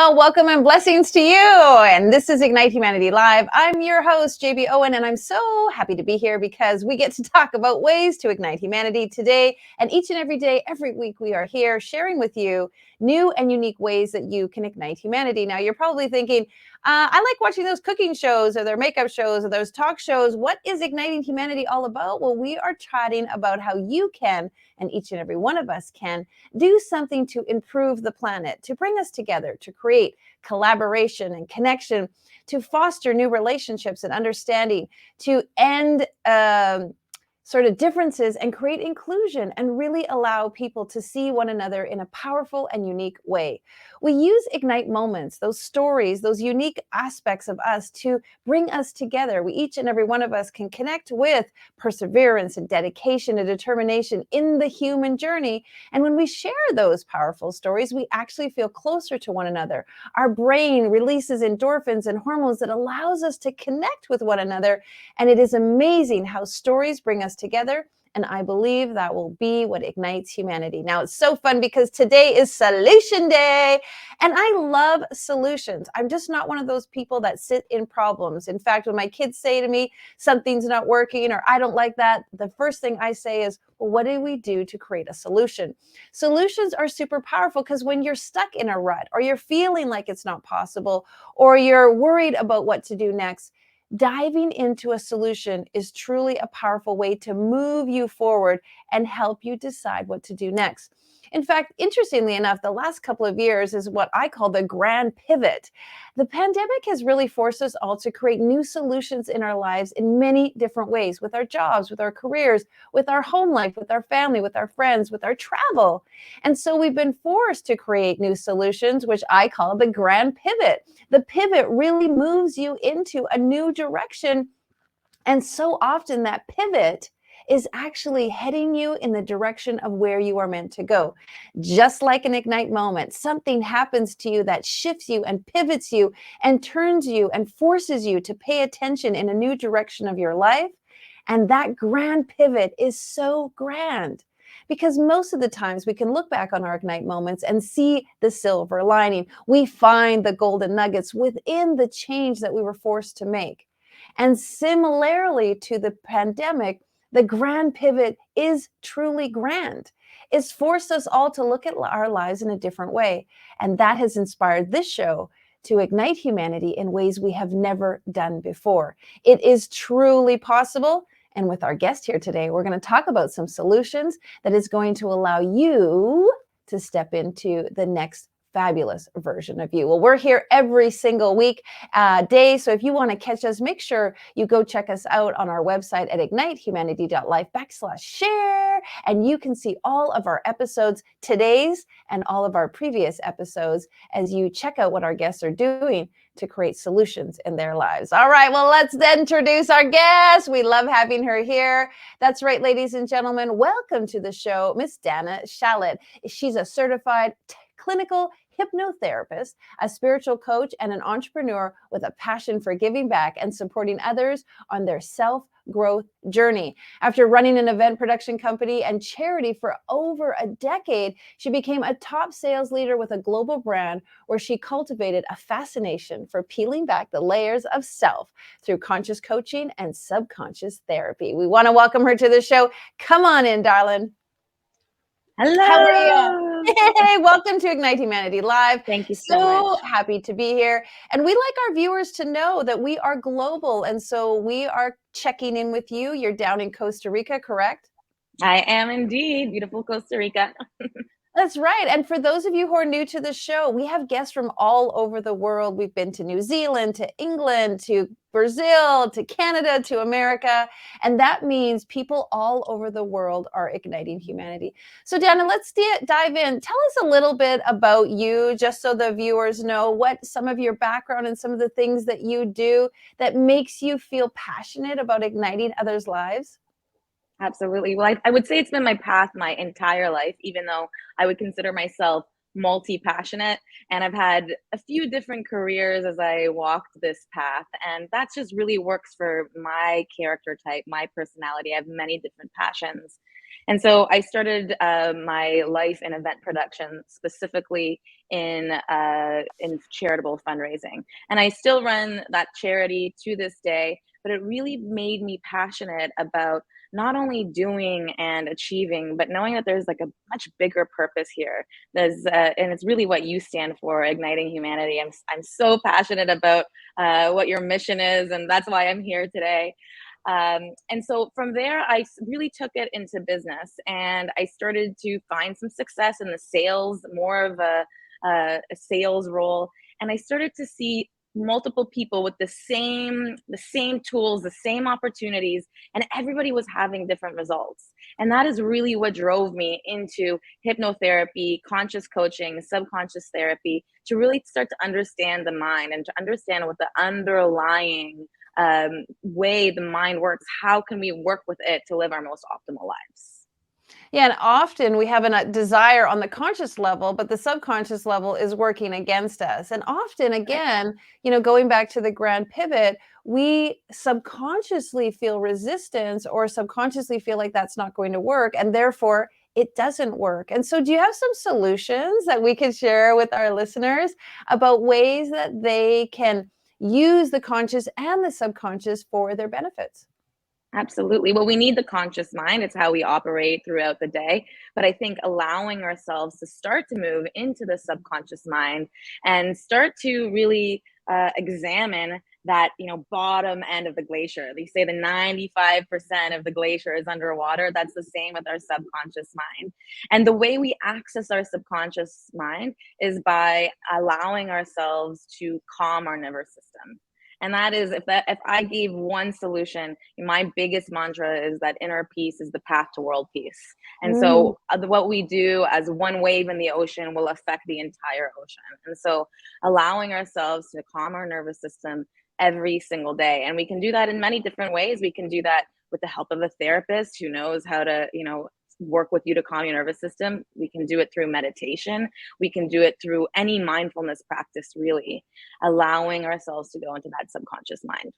Well, welcome and blessings to you. And this is Ignite Humanity Live. I'm your host, JB Owen, and I'm so happy to be here because we get to talk about ways to ignite humanity today. And each and every day, every week, we are here sharing with you new and unique ways that you can ignite humanity. Now, you're probably thinking, I like watching those cooking shows or their makeup shows or those talk shows. What is igniting humanity all about? Well, we are chatting about how you can, and each and every one of us can, do something to improve the planet, to bring us together, to create collaboration and connection, to foster new relationships and understanding, to end sort of differences and create inclusion and really allow people to see one another in a powerful and unique way. We use Ignite moments, those stories, those unique aspects of us to bring us together. Each and every one of us can connect with perseverance and dedication and determination in the human journey. And when we share those powerful stories, we actually feel closer to one another. Our brain releases endorphins and hormones that allows us to connect with one another. And it is amazing how stories bring us together. And I believe that will be what ignites humanity. Now, it's so fun because today is Solution Day. And I love solutions. I'm just not one of those people that sit in problems. In fact, when my kids say to me, something's not working or I don't like that, the first thing I say is, well, what do we do to create a solution? Solutions are super powerful because when you're stuck in a rut or you're feeling like it's not possible or you're worried about what to do next, diving into a solution is truly a powerful way to move you forward and help you decide what to do next. In fact, interestingly enough, the last couple of years is what I call the grand pivot. The pandemic has really forced us all to create new solutions in our lives in many different ways, with our jobs, with our careers, with our home life, with our family, with our friends, with our travel. And so we've been forced to create new solutions, which I call the grand pivot. The pivot really moves you into a new direction. And so often that pivot is actually heading you in the direction of where you are meant to go. Just like an Ignite moment, something happens to you that shifts you and pivots you and turns you and forces you to pay attention in a new direction of your life. And that grand pivot is so grand. Because most of the times we can look back on our Ignite moments and see the silver lining. We find the golden nuggets within the change that we were forced to make. And similarly to the pandemic, the grand pivot is truly grand. It's forced us all to look at our lives in a different way. And that has inspired this show to ignite humanity in ways we have never done before. It is truly possible. And with our guest here today, we're going to talk about some solutions that is going to allow you to step into the next fabulous version of you. Well, we're here every single week day. So if you want to catch us, make sure you go check us out on our website at ignitehumanity.life/share. And you can see all of our episodes, today's and all of our previous episodes, as you check out what our guests are doing to create solutions in their lives. All right, well, let's introduce our guest. We love having her here. That's right, ladies and gentlemen. Welcome to the show, Miss Dana Shalit. She's a certified clinical hypnotherapist, a spiritual coach, and an entrepreneur with a passion for giving back and supporting others on their self-growth journey. After running an event production company and charity for over a decade, she became a top sales leader with a global brand where she cultivated a fascination for peeling back the layers of self through conscious coaching and subconscious therapy. We want to welcome her to the show. Come on in, darling. Hello. How are you? Hey, welcome to Ignite Humanity Live. Thank you so much. Happy to be here. And we'd like our viewers to know that we are global. And so we are checking in with you. You're down in Costa Rica, correct? I am indeed. Beautiful Costa Rica. That's right. And for those of you who are new to the show, we have guests from all over the world. We've been to New Zealand, to England, to Brazil, to Canada, to America. And that means people all over the world are igniting humanity. So Dana, let's dive in. Tell us a little bit about you, just so the viewers know what some of your background and some of the things that you do that makes you feel passionate about igniting others' lives. Absolutely. Well, I would say it's been my path my entire life, even though I would consider myself multi-passionate. And I've had a few different careers as I walked this path. And that just really works for my character type, my personality. I have many different passions. And so I started my life in event production, specifically in charitable fundraising. And I still run that charity to this day, but it really made me passionate about not only doing and achieving, but knowing that there's like a much bigger purpose here. And it's really what you stand for, igniting humanity. I'm so passionate about what your mission is, and that's why I'm here today. And so from there, really took it into business, and I started to find some success in the sales, more of a sales role. And I started to see multiple people with the same tools, the same opportunities, and everybody was having different results. And that is really what drove me into hypnotherapy, conscious coaching, subconscious therapy, to really start to understand the mind and to understand what the underlying way the mind works. How can we work with it to live our most optimal lives? Yeah, and often we have a desire on the conscious level, but the subconscious level is working against us. And often, Right. again, going back to the grand pivot, we subconsciously feel resistance or subconsciously feel like that's not going to work. And therefore, it doesn't work. And so, do you have some solutions that we could share with our listeners about ways that they can use the conscious and the subconscious for their benefits? Absolutely. Well, we need the conscious mind. It's how we operate throughout the day. But I think allowing ourselves to start to move into the subconscious mind and start to really examine that, bottom end of the glacier. They say the 95% of the glacier is underwater. That's the same with our subconscious mind. And the way we access our subconscious mind is by allowing ourselves to calm our nervous system. And that is, if I gave one solution, my biggest mantra is that inner peace is the path to world peace. And Mm. so what we do as one wave in the ocean will affect the entire ocean. And so allowing ourselves to calm our nervous system every single day. And we can do that in many different ways. We can do that with the help of a therapist who knows how to, work with you to calm your nervous system. We can do it through meditation. We can do it through any mindfulness practice, really, allowing ourselves to go into that subconscious mind.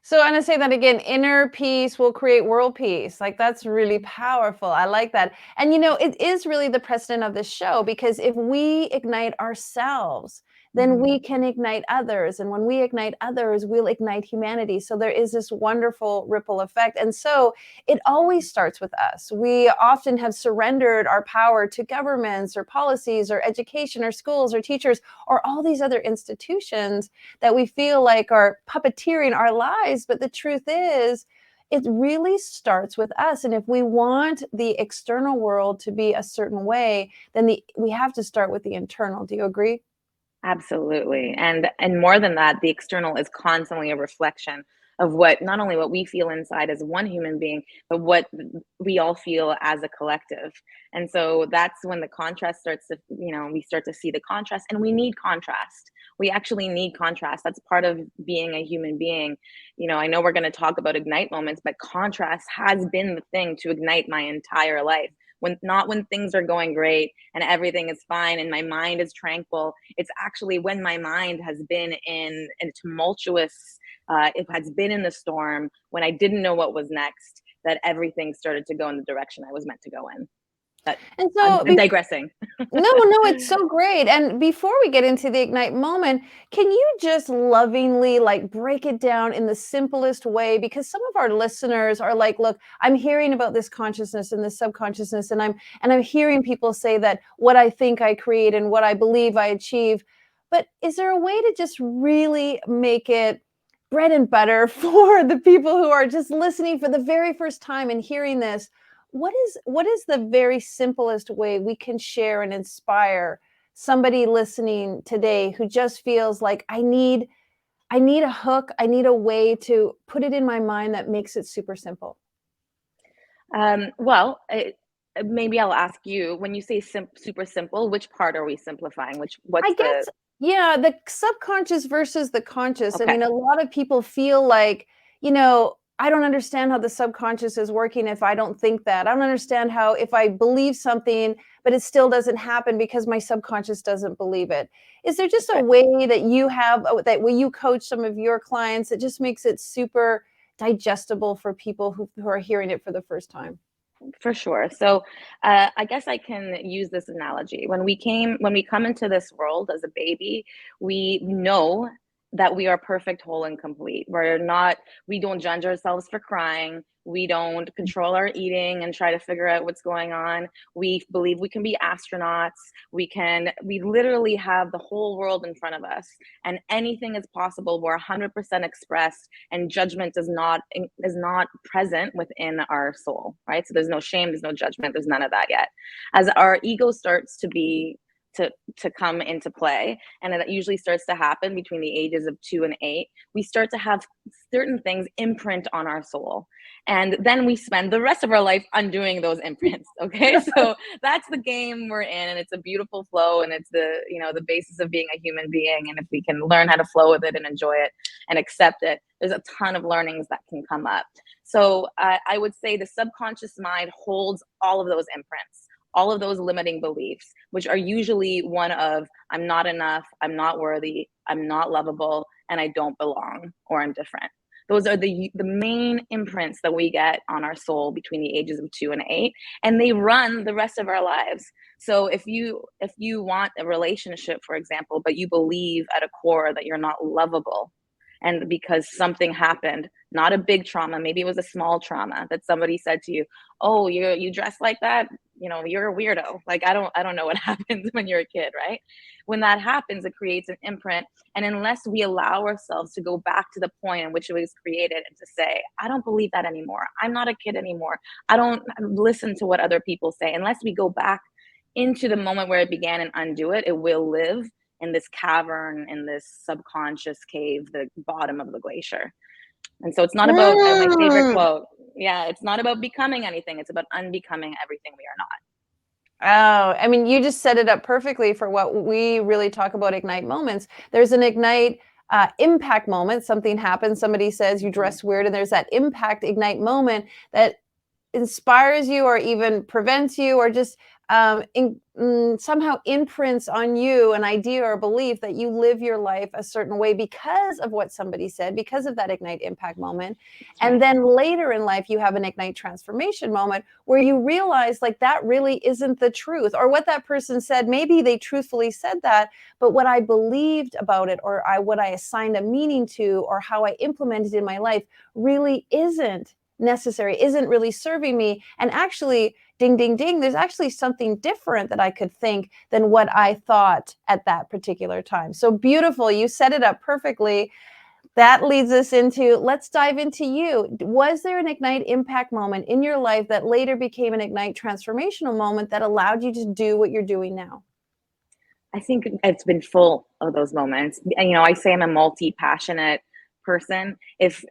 So I'm gonna say that again, inner peace will create world peace. Like that's really powerful. I like that. And it is really the precedent of this show because if we ignite ourselves, then Mhm. we can ignite others. And when we ignite others, we'll ignite humanity. So there is this wonderful ripple effect. And so it always starts with us. We often have surrendered our power to governments or policies or education or schools or teachers or all these other institutions that we feel like are puppeteering our lives. But the truth is, it really starts with us. And if we want the external world to be a certain way, then we have to start with the internal. Do you agree? Absolutely. And more than that, the external is constantly a reflection of what, not only what we feel inside as one human being, but what we all feel as a collective. And so that's when the contrast starts to, we start to see the contrast, and we need contrast. We actually need contrast. That's part of being a human being. I know we're going to talk about ignite moments, but contrast has been the thing to ignite my entire life. When things are going great and everything is fine and my mind is tranquil, it's actually when my mind has been in a tumultuous, it has been in the storm, when I didn't know what was next, that everything started to go in the direction I was meant to go in. But And I'm so digressing. no, no, it's so great. And before we get into the ignite moment, can you just lovingly like break it down in the simplest way? Because some of our listeners are like, look, I'm hearing about this consciousness and this subconsciousness, and I'm hearing people say that what I think I create and what I believe I achieve. But is there a way to just really make it bread and butter for the people who are just listening for the very first time and hearing this? What is the very simplest way we can share and inspire somebody listening today who just feels like I need a hook, I need a way to put it in my mind that makes it super simple? Well, maybe I'll ask you, when you say super simple, which part are we simplifying? What's I the, guess, yeah, the subconscious versus the conscious. I okay, mean, a lot of people feel like, I don't understand how the subconscious is working if I don't think that. I don't understand how if I believe something, but it still doesn't happen because my subconscious doesn't believe it. Is there just a okay. way that you have that when you coach some of your clients, it just makes it super digestible for people who are hearing it for the first time? For sure. So, I guess I can use this analogy. When we come into this world as a baby, we know that we are perfect, whole, and complete. We don't judge ourselves for crying. We don't control our eating and try to figure out what's going on. We believe we can be astronauts. We literally have the whole world in front of us, and anything is possible. We're 100% expressed, and judgment is not present within our soul, right? So there's no shame, there's no judgment, there's none of that yet. As our ego starts to come into play, and it usually starts to happen between the ages of 2 and 8, we start to have certain things imprint on our soul, and then we spend the rest of our life undoing those imprints. Okay, so that's the game we're in, and it's a beautiful flow, and it's the basis of being a human being. And if we can learn how to flow with it and enjoy it and accept it, there's a ton of learnings that can come up. So I would say the subconscious mind holds all of those imprints, all of those limiting beliefs, which are usually one of, I'm not enough, I'm not worthy, I'm not lovable, and I don't belong, or I'm different. Those are the main imprints that we get on our soul between the ages of 2 and 8, and they run the rest of our lives. So if you want a relationship, for example, but you believe at a core that you're not lovable, and because something happened, not a big trauma, maybe it was a small trauma that somebody said to you, oh, you dress like that, you're a weirdo. Like, I don't know what happens when you're a kid, right? When that happens, it creates an imprint. And unless we allow ourselves to go back to the point in which it was created and to say, I don't believe that anymore, I'm not a kid anymore, I don't listen to what other people say, unless we go back into the moment where it began and undo it, it will live in this cavern, in this subconscious cave, the bottom of the glacier. And so it's not about, my favorite Mm. quote, yeah, it's not about becoming anything, it's about unbecoming everything we are not. Oh, I mean, you just set it up perfectly for what we really talk about Ignite moments. There's an Ignite impact moment. Something happens, somebody says you Mhm. dress weird, and there's that impact Ignite moment that inspires you or even prevents you or just somehow imprints on you an idea or belief that you live your life a certain way because of what somebody said, because of that Ignite impact moment. That's And right. then later in life, you have an Ignite transformation moment where you realize like that really isn't the truth, or what that person said. Maybe they truthfully said that, but what I believed about it, or what I assigned a meaning to, or how I implemented in my life really isn't necessary, isn't really serving me. And actually, ding, ding, ding, there's actually something different that I could think than what I thought at that particular time. So beautiful. You set it up perfectly. That leads us into, let's dive into you. Was there an Ignite impact moment in your life that later became an Ignite transformational moment that allowed you to do what you're doing now? I think it's been full of those moments. And, I say I'm a multi-passionate person. It's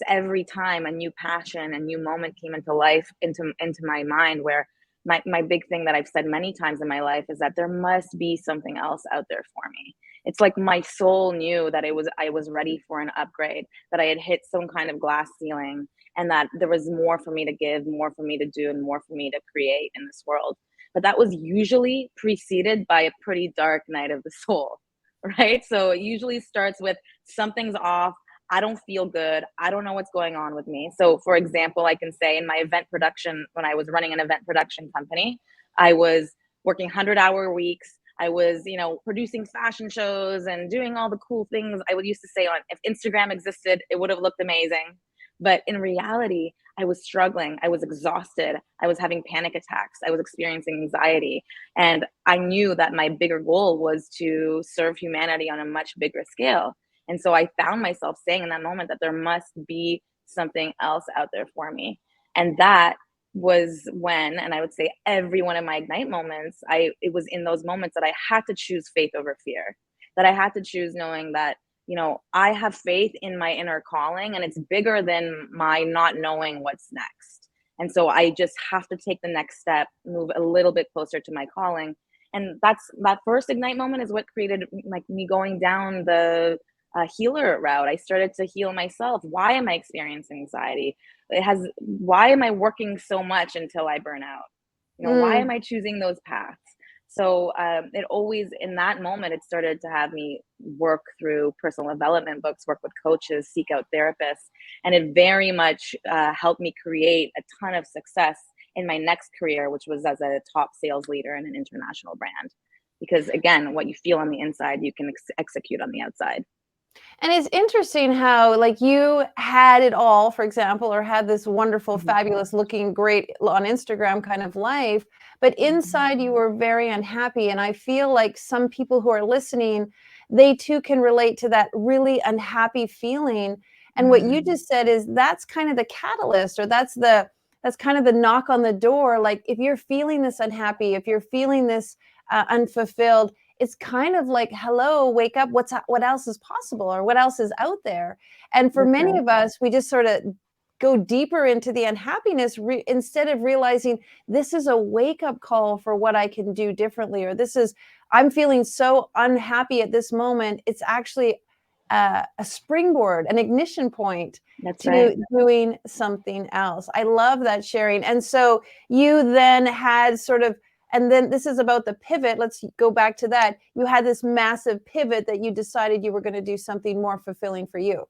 every time a new passion, a new moment came into life, into my mind, where my big thing that I've said many times in my life is that there must be something else out there for me. It's like my soul knew that I was ready for an upgrade, that I had hit some kind of glass ceiling, and that there was more for me to give, more for me to do, and more for me to create in this world. But that was usually preceded by a pretty dark night of the soul, right? So it usually starts with, something's off. I don't feel good. I don't know what's going on with me. So, for example, I can say in my event production, when I was running an event production company, I was working 100-hour weeks. I was, producing fashion shows and doing all the cool things. I would used to say, on if Instagram existed, it would have looked amazing. But in reality, I was struggling. I was exhausted. I was having panic attacks. I was experiencing anxiety. And I knew that my bigger goal was to serve humanity on a much bigger scale. And so I found myself saying in that moment that there must be something else out there for me. And that was when, and I would say every one of my Ignite moments, it was in those moments that I had to choose faith over fear, that I had to choose knowing that, I have faith in my inner calling, and it's bigger than my not knowing what's next. And so I just have to take the next step, move a little bit closer to my calling. And that first Ignite moment is what created like me going down the healer route. I started to heal myself. Why am I experiencing anxiety? Why am I working so much until I burn out? Why am Mm. I choosing those paths? So it always, in that moment, it started to have me work through personal development books, work with coaches, seek out therapists, and it very much helped me create a ton of success in my next career, which was as a top sales leader in an international brand. Because again, what you feel on the inside, you can execute on the outside. And it's interesting how, like, you had it all, for example, or had this wonderful, Mhm. fabulous looking great on Instagram kind of life, but inside you were very unhappy. And I feel like some people who are listening, they too can relate to that really unhappy feeling. And what you Mhm. just said is that's kind of the catalyst, or that's kind of the knock on the door. Like, if you're feeling this unhappy, if you're feeling this unfulfilled, it's kind of like, hello, wake up, what else is possible, or what else is out there? And for That's many right. of us, we just sort of go deeper into the unhappiness, instead of realizing this is a wake up call for what I can do differently, or this is, I'm feeling so unhappy at this moment, it's actually a springboard, an ignition point That's to right. doing something else. I love that sharing. And so you then had sort of, and then this is about the pivot. Let's go back to that. You had this massive pivot that you decided you were going to do something more fulfilling for you.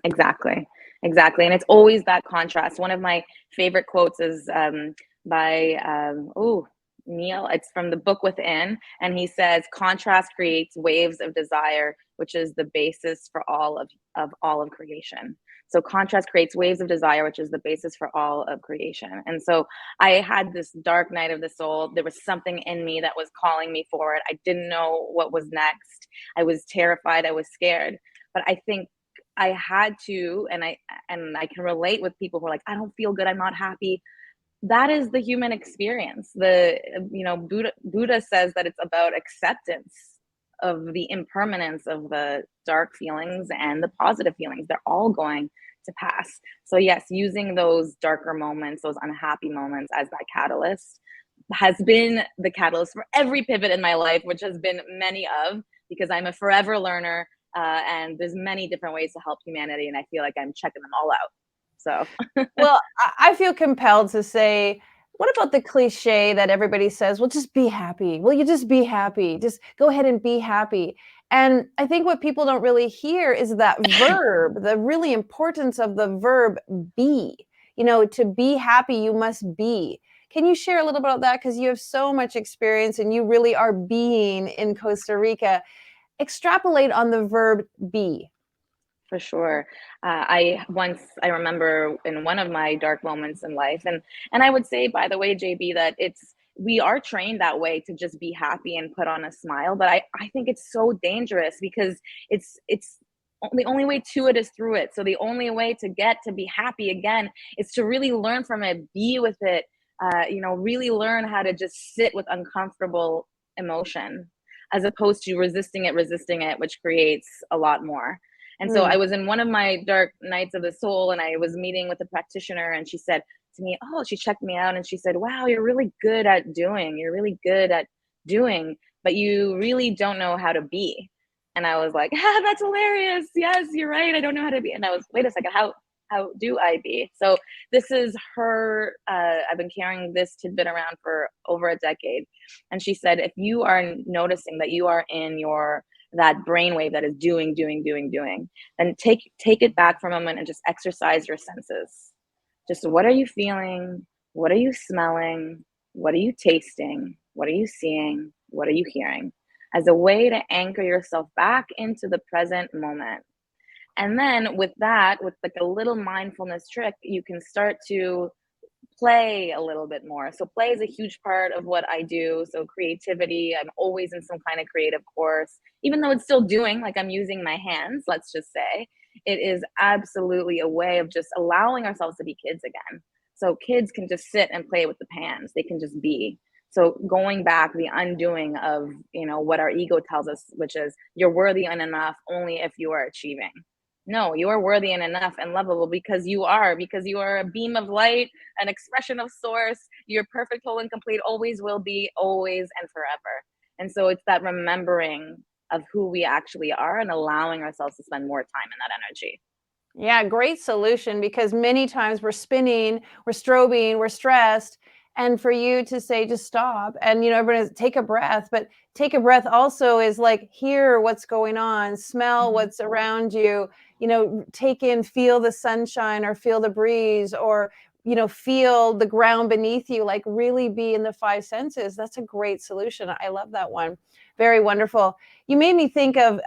Exactly. Exactly. And it's always that contrast. One of my favorite quotes is by Neil. It's from the book Within, and he says, "Contrast creates waves of desire, which is the basis for all of creation." So contrast creates waves of desire, which is the basis for all of creation. And so I had this dark night of the soul. There was something in me that was calling me forward. I didn't know what was next. I was terrified. I was scared. But I think I had to, and I can relate with people who are like, I don't feel good, I'm not happy. That is the human experience. Buddha says that it's about acceptance of the impermanence of the dark feelings and the positive feelings. They're all going to pass. So yes, using those darker moments, those unhappy moments as that catalyst has been the catalyst for every pivot in my life, which has been many of, because I'm a forever learner, and there's many different ways to help humanity, and I feel like I'm checking them all out. So Well, I feel compelled to say, what about the cliche that everybody says, well, just be happy. Will you just be happy? Just go ahead and be happy. And I think what people don't really hear is that verb, the really importance of the verb be. To be happy, you must be. Can you share a little about that? Because you have so much experience and you really are being in Costa Rica. Extrapolate on the verb be. for sure. I remember in one of my dark moments in life, and I would say, by the way, JB, that we are trained that way to just be happy and put on a smile. But I think it's so dangerous because it's the only way to it is through it. So the only way to get to be happy again is to really learn from it, be with it, really learn how to just sit with uncomfortable emotion as opposed to resisting it, which creates a lot more. And so I Mm. was in one of my dark nights of the soul, and I was meeting with a practitioner, and she said to me, "Oh," she checked me out and she said, "Wow, you're really good at doing. You're really good at doing, but you really don't know how to be." And I was like, ah, "That's hilarious. Yes, you're right. I don't know how to be." And I was, "Wait a second, how do I be?" So this is her. I've been carrying this tidbit around for over a decade, and she said, if you are noticing that you are in your that brainwave that is doing, then take it back for a moment and just exercise your senses. Just, what are you feeling? What are you smelling? What are you tasting? What are you seeing? What are you hearing? As a way to anchor yourself back into the present moment. And then with that, with like a little mindfulness trick, you can start to play a little bit more. So play is a huge part of what I do. So creativity, I'm always in some kind of creative course, even though it's still doing, like I'm using my hands, let's just say. It is absolutely a way of just allowing ourselves to be kids again. So kids can just sit and play with the pans. They can just be. So going back, the undoing of, what our ego tells us, which is you're worthy and enough only if you are achieving. No, you are worthy and enough and lovable because you are a beam of light, an expression of source. You're perfect, whole, and complete, always will be, always and forever. And so it's that remembering of who we actually are and allowing ourselves to spend more time in that energy. Yeah, great solution, because many times we're spinning, we're strobing, we're stressed. And for you to say, just stop. And, everyone take a breath, but take a breath also is like, hear what's going on, smell Mhm. what's around you, take in, feel the sunshine or feel the breeze, or, feel the ground beneath you, like really be in the five senses. That's a great solution. I love that one. Very wonderful. You made me think of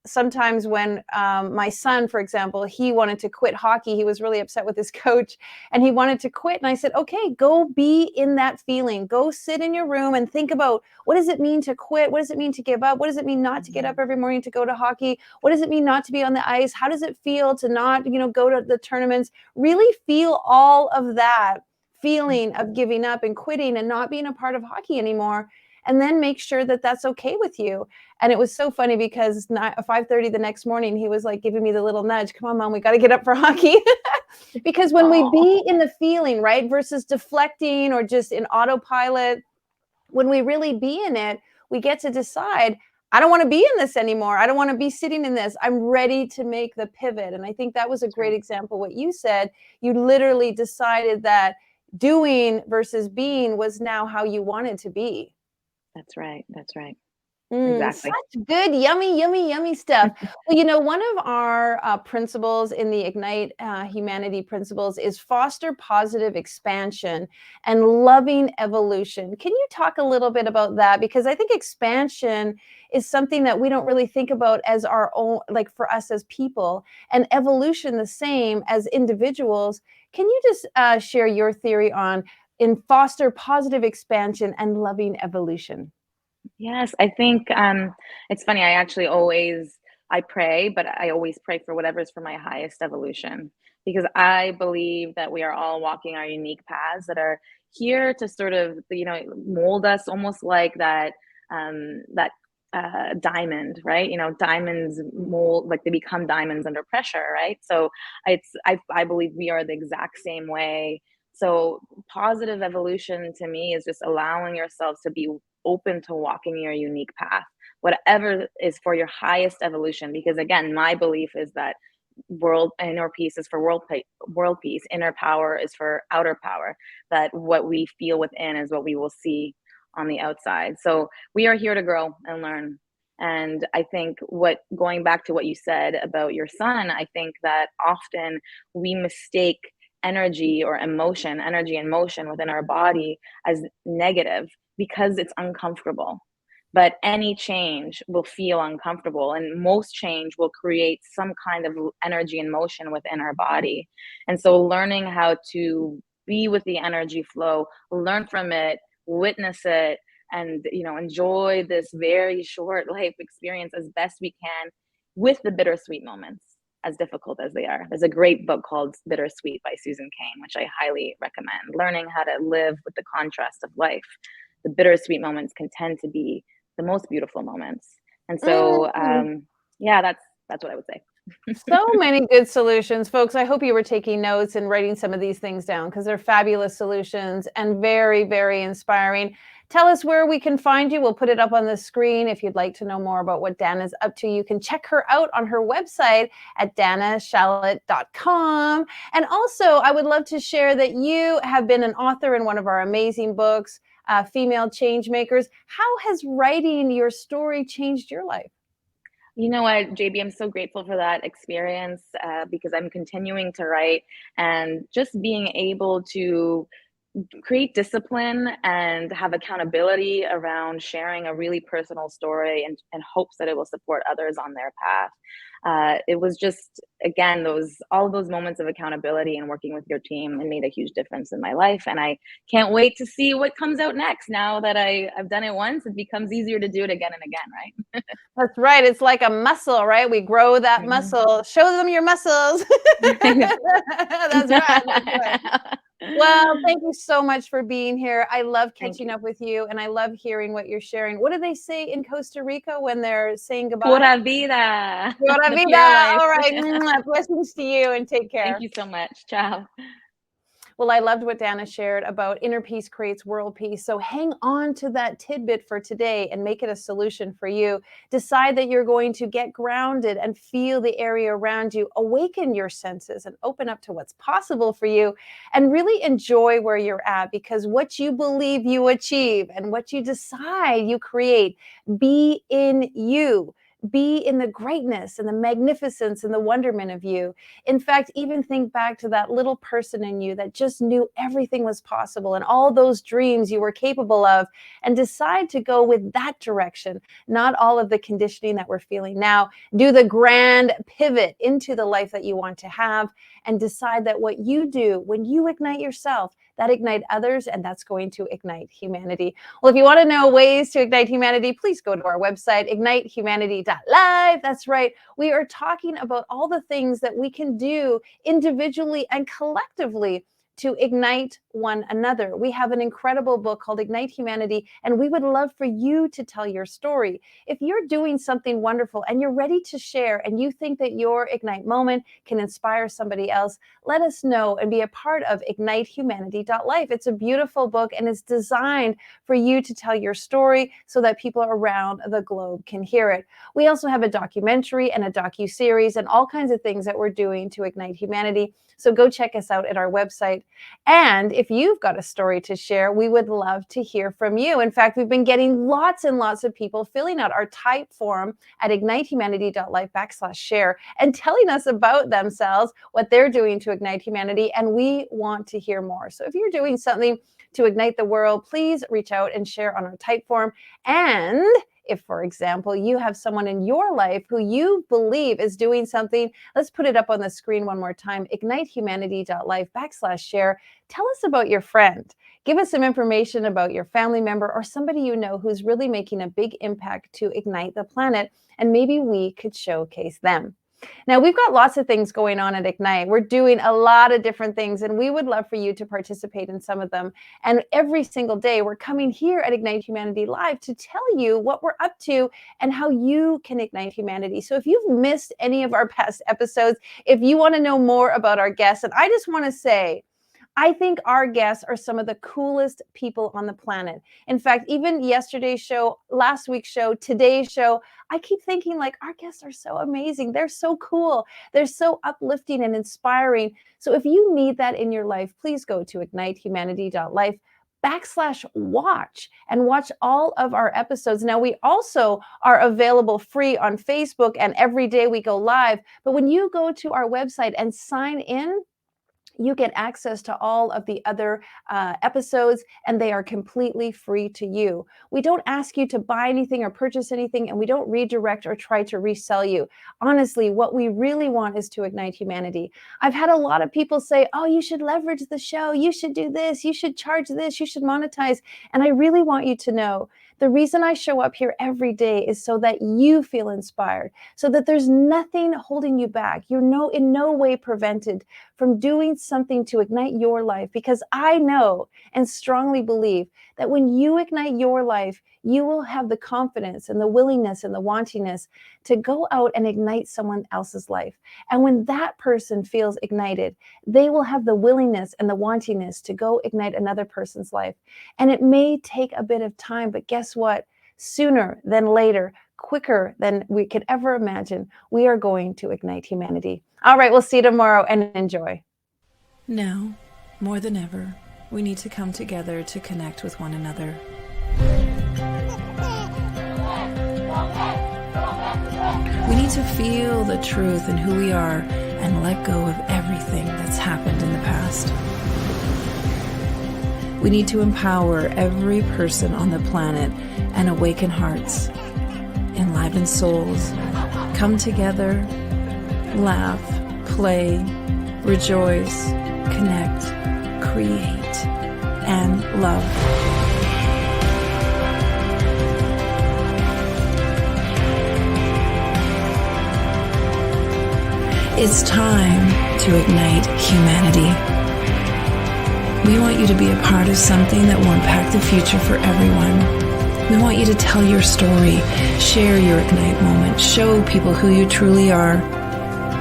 sometimes when my son, for example, he wanted to quit hockey. He was really upset with his coach and he wanted to quit. And I said, okay, go be in that feeling. Go sit in your room and think about, what does it mean to quit? What does it mean to give up? What does it mean not to get up every morning to go to hockey? What does it mean not to be on the ice? How does it feel to not, go to the tournaments? Really feel all of that feeling of giving up and quitting and not being a part of hockey anymore. And then make sure that that's okay with you. And it was so funny because 5:30 the next morning, he was like giving me the little nudge. Come on, Mom, we got to get up for hockey. Because when we be in the feeling, right, versus deflecting or just in autopilot, when we really be in it, we get to decide, I don't want to be in this anymore. I don't want to be sitting in this. I'm ready to make the pivot. And I think that was a great example. What you said, you literally decided that doing versus being was now how you wanted to be. That's right. That's right. Such good, yummy stuff. Well, one of our principles in the Ignite Humanity principles is foster positive expansion and loving evolution. Can you talk a little bit about that? Because I think expansion is something that we don't really think about as our own, like for us as people, and evolution the same as individuals. Can you just share your theory on in foster positive expansion and loving evolution? Yes, I think it's funny. I pray, but I always pray for whatever's for my highest evolution because I believe that we are all walking our unique paths that are here to sort of mold us, almost like that diamond, right? Diamonds mold, like they become diamonds under pressure, right? So I believe we are the exact same way. So positive evolution to me is just allowing yourselves to be open to walking your unique path, whatever is for your highest evolution. Because again, my belief is that world inner peace is for world peace, inner power is for outer power, that what we feel within is what we will see on the outside. So we are here to grow and learn. And I think going back to what you said about your son, I think that often we mistake energy and motion within our body as negative because it's uncomfortable. But any change will feel uncomfortable, and most change will create some kind of energy and motion within our body. And so, learning how to be with the energy flow, learn from it, witness it, and enjoy this very short life experience as best we can with the bittersweet moments, as difficult as they are. There's a great book called Bittersweet by Susan Cain, which I highly recommend. Learning how to live with the contrast of life. The bittersweet moments can tend to be the most beautiful moments. And so, yeah, that's what I would say. So many good solutions, folks. I hope you were taking notes and writing some of these things down because they're fabulous solutions and very, very inspiring. Tell us where we can find you. We'll put it up on the screen. If you'd like to know more about what Dana's up to, you can check her out on her website at danashalit.com. And also, I would love to share that you have been an author in one of our amazing books, Female Changemakers. How has writing your story changed your life? You know what, JB, I'm so grateful for that experience because I'm continuing to write and just being able to create discipline and have accountability around sharing a really personal story and hopes that it will support others on their path. It was just, again, all of those moments of accountability and working with your team and made a huge difference in my life. And I can't wait to see what comes out next. Now that I've done it once, it becomes easier to do it again and again, right? That's right. It's like a muscle, right? We grow that muscle. Show them your muscles. That's right. That's right. Well, thank you so much for being here. I love catching up with you, and I love hearing what you're sharing. What do they say in Costa Rica when they're saying goodbye? Pura vida. Pura vida. All right. Blessings to you, and take care. Thank you so much. Ciao. Well, I loved what Dana shared about inner peace creates world peace. So hang on to that tidbit for today and make it a solution for you. Decide that you're going to get grounded and feel the area around you, awaken your senses and open up to what's possible for you, and really enjoy where you're at, because what you believe you achieve and what you decide you create. Be in you. be in the greatness and the magnificence and the wonderment of you. In fact, even think back to that little person in you that just knew everything was possible and all those dreams you were capable of, and decide to go with that direction, not all of the conditioning that we're feeling now. Do the grand pivot into the life that you want to have, and decide that what you do when you ignite yourself, that ignite others, and that's going to ignite humanity. Well, if you want to know ways to ignite humanity, please go to our website, ignitehumanity.live. That's right. We are talking about all the things that we can do individually and collectively to ignite one another. We have an incredible book called Ignite Humanity, and we would love for you to tell your story. If you're doing something wonderful and you're ready to share, and you think that your Ignite moment can inspire somebody else, let us know and be a part of ignitehumanity.life. It's a beautiful book, and it's designed for you to tell your story so that people around the globe can hear it. We also have a documentary and a docu-series and all kinds of things that we're doing to ignite humanity. So go check us out at our website. And if you've got a story to share, we would love to hear from you. In fact, we've been getting lots and lots of people filling out our type form at ignitehumanity.life/share and telling us about themselves, what they're doing to ignite humanity. And we want to hear more. So if you're doing something to ignite the world, please reach out and share on our type form. And if, for example, you have someone in your life who you believe is doing something, let's put it up on the screen one more time, ignitehumanity.life/share. Tell us about your friend. Give us some information about your family member or somebody you know who's really making a big impact to ignite the planet, and maybe we could showcase them. Now, we've got lots of things going on at Ignite. We're doing a lot of different things, and we would love for you to participate in some of them. And every single day, we're coming here at Ignite Humanity Live to tell you what we're up to and how you can ignite humanity. So if you've missed any of our past episodes, if you want to know more about our guests, and I just want to say, I think our guests are some of the coolest people on the planet. In fact, even yesterday's show, last week's show, today's show, I keep thinking like our guests are so amazing. They're so cool. They're so uplifting and inspiring. So if you need that in your life, please go to ignitehumanity.life/watch and watch all of our episodes. Now, we also are available free on Facebook, and every day we go live. But when you go to our website and sign in, you get access to all of the other episodes, and they are completely free to you. We don't ask you to buy anything or purchase anything, and we don't redirect or try to resell you. Honestly, what we really want is to ignite humanity. I've had a lot of people say, oh, you should leverage the show. You should do this. You should charge this. You should monetize. And I really want you to know the reason I show up here every day is so that you feel inspired, so that there's nothing holding you back. You're in no way prevented from doing something to ignite your life, because I know and strongly believe that when you ignite your life, you will have the confidence and the willingness and the wantingness to go out and ignite someone else's life. And when that person feels ignited, they will have the willingness and the wantingness to go ignite another person's life. And it may take a bit of time, but guess what? Sooner than later, quicker than we could ever imagine, we are going to ignite humanity. All right, we'll see you tomorrow, and enjoy. Now, more than ever, we need to come together to connect with one another. We need to feel the truth in who we are and let go of everything that's happened in the past. We need to empower every person on the planet and awaken hearts, enliven souls, come together, laugh, play, rejoice, connect, create, and love. It's time to ignite humanity. We want you to be a part of something that will impact the future for everyone. We want you to tell your story, share your Ignite moment, show people who you truly are.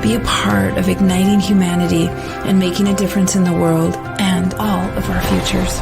Be a part of igniting humanity and making a difference in the world and all of our futures.